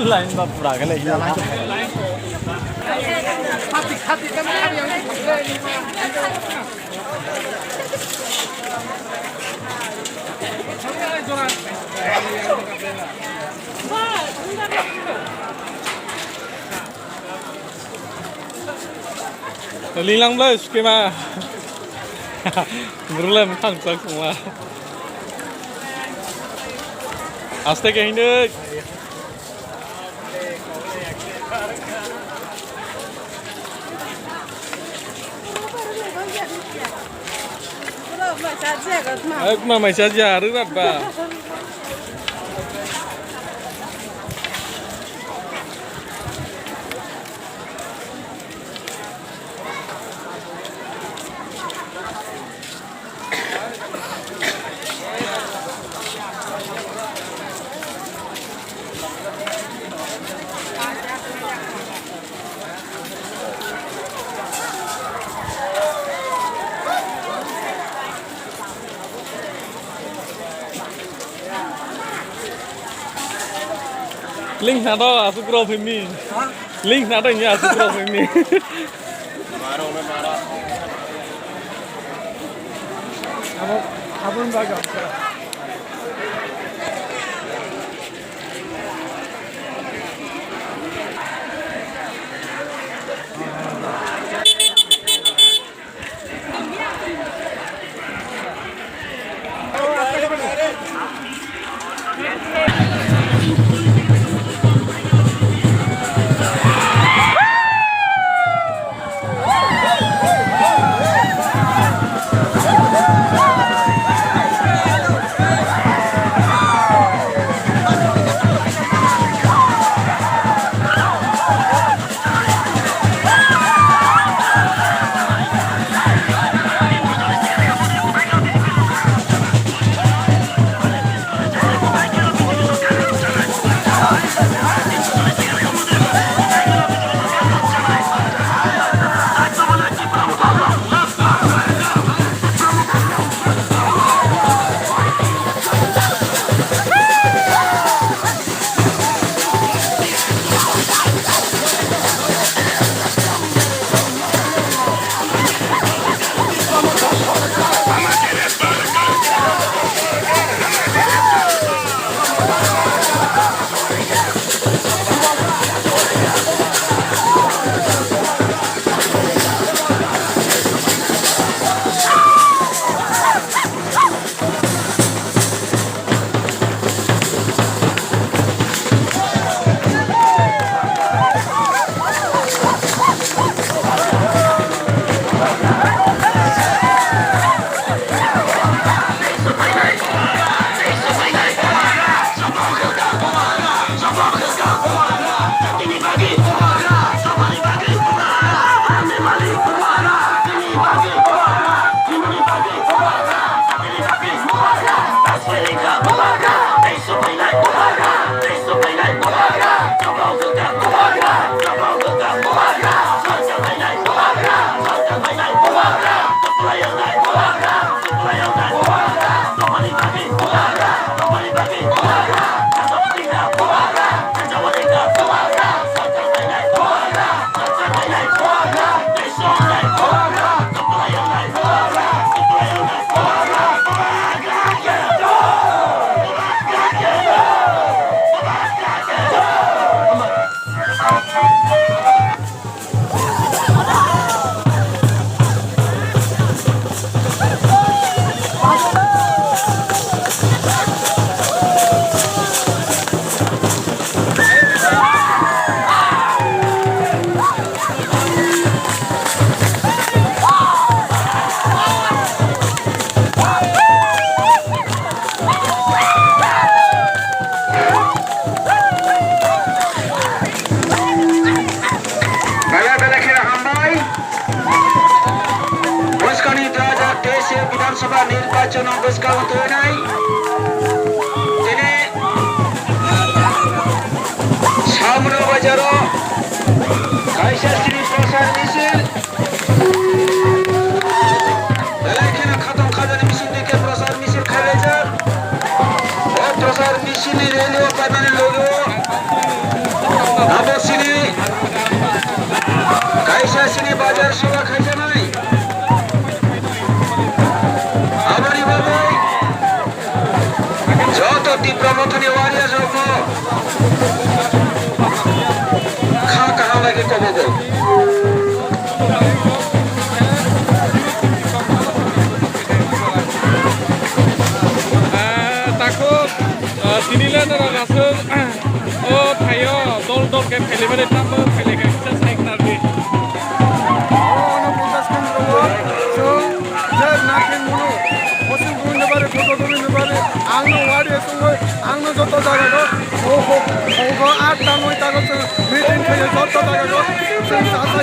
Line में पूरा के लेके जाना Lilang plus kema. Berulang tang tak semua. Aste ke hindi. Aku mai saja, rurat ba. Link nado asuk roh ini. Link nado ini asuk roh ini. Abang baga. বিধানসভা নির্বাচন বহিষ্কার হয়ে নাই তিনি সামনে বাজার কাইসাশ্রী প্রসার মিছিল এলাকায় খতম খাজানি মিছিল দিকে প্রসার মিছিল খাবে যার ও প্রসার মিছিল রেলিও পাবেন লোগো আবসিনি কাইসাশ্রী বাজার সভা খাইছে নাই আমারই ভাবে যত তীব্র মতনি ওয়ারিয়া সব খা কাহা লাগে কবব তাকো তিনিলেন রাসো ও থাইও দল দল কে ফেলিবারে তামো ফেলে গাইছে সাইকনারনি পঞ্চাশ কেন্দ্র নাকেন মনো পশ্চিম গুন্ডে পারে ছোট গুন্ডে পারে আংনো ওয়ার্ডের সঙ্গে আংনো যত জায়গা ও 8টা 9টা মিটিং করে যত জায়গা সেই সাথে